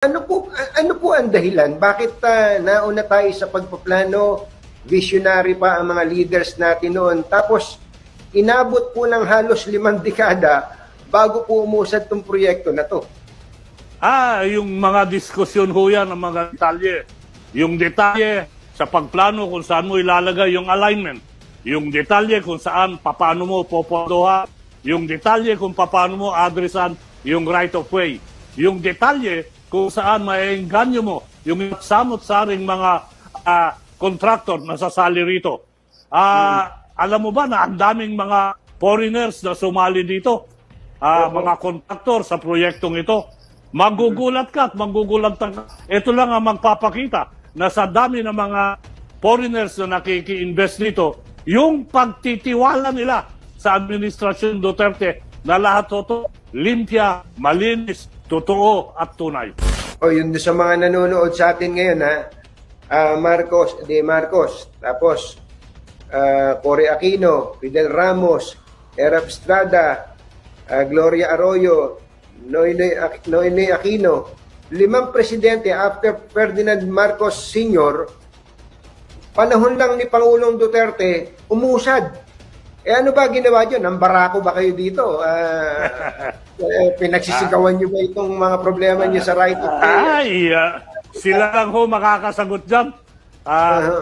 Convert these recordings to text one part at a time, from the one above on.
Ano po ang dahilan? Bakit nauna tayo sa pagpaplano, visionary pa ang mga leaders natin noon, tapos inabot po ng halos 5 dekada bago po umusad tong proyekto na to? Yung mga diskusyon ho yan, ang mga detalye. Yung detalye sa pagplano kung saan mo ilalagay yung alignment. Yung detalye kung saan, paano mo popondohan. Yung detalye kung paano mo adresan yung right of way. Yung detalye kung saan maiengganyo mo yung samot-saring mga contractor na sasali rito. Alam mo ba na ang daming mga foreigners na sumali dito? Mga contractor sa proyektong ito. Magugulat ka at magugulat ka. Ito lang ang magpapakita na sa dami ng mga foreigners na nakiki-invest dito, yung pagtitiwala nila sa Administrasyon Duterte na lahat ito limpya, malinis, totoo at tunay. Yun sa mga nanonood sa atin ngayon, Marcos, tapos Cory Aquino, Fidel Ramos, Erap Estrada, Gloria Arroyo, Noynoy Aquino, 5 presidente after Ferdinand Marcos Sr., panahon lang ni Pangulong Duterte, umusad. Ano ba ginawa dyan? Ang barako ba kayo dito? Pinagsisigawan nyo ba itong mga problema nyo sa right of way? Sila lang ho makakasagot dyan.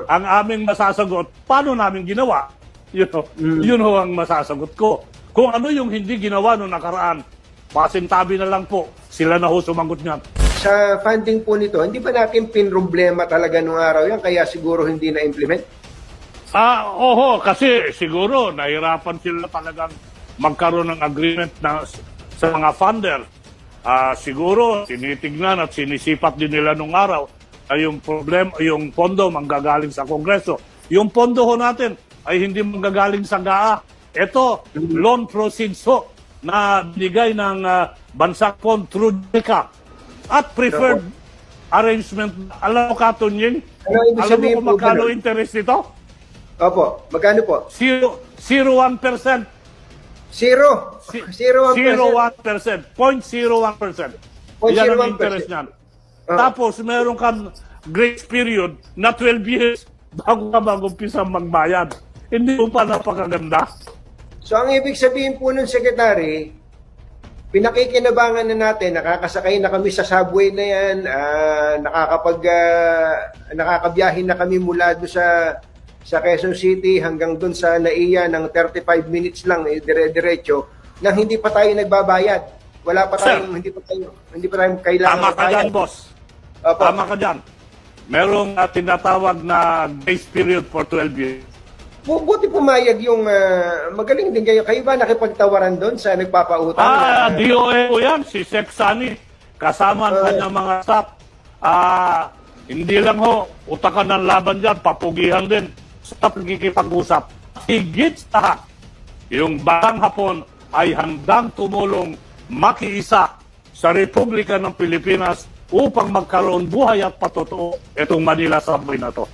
Ang aming masasagot, paano namin ginawa? Yun ho ang masasagot ko. Kung ano yung hindi ginawa noong nakaraan, pasintabi na lang po. Sila na ho sumagot niyan. Sa funding po nito, hindi ba natin pinroblema talaga nung araw yan, kaya siguro hindi na-implement? Kasi siguro nahirapan sila talagang magkaroon ng agreement sa mga funder. Siguro tinitignan at sinisipat din nila nung araw ay yung pondo manggagaling sa Kongreso. Yung pondo ho natin ay hindi manggagaling sa GAA. Ito, loan proceeds ho na binigay ng Bansang Fund through JICA at preferred arrangement. Alam mo, Katunying? Alam mo kung magkano interest nito? Opo. Magkano po? 0.01%. 0.01%. 0.01%. 0.01%. Yan ang interest niyan. Tapos, meron kang grace period na 12 years bago ka mag-umpisa magbayad. Hindi mo pa napakaganda. So, ang ibig sabihin po nun, Secretary, pinakikinabangan na natin, nakakasakay na kami sa subway na yan, nakakabiyahin na kami mula doon sa Quezon City hanggang doon sa NAIA ng 35 minutes lang, dire-diretso, nang hindi pa tayo nagbabayad. Wala pa tayong, hindi pa tayo kailangan. Tama ka dyan, boss. Opo. Tama ka dyan. Merong tinatawag na grace period for 12 years. Buti pumayag yung magaling din kayo. Kayo ba nakipagtawaran doon sa nagpapautang? DOE po yan, si Sec Sani, kasama ang kanyang mga staff. Hindi lang ho, utakan ng laban dyan, papugihan din sa pagkikipag-usap. Higit sa yung Batang Hapon ay handang tumulong makiisa sa Republika ng Pilipinas upang magkaroon buhay at patotoo itong Manila Subway na to.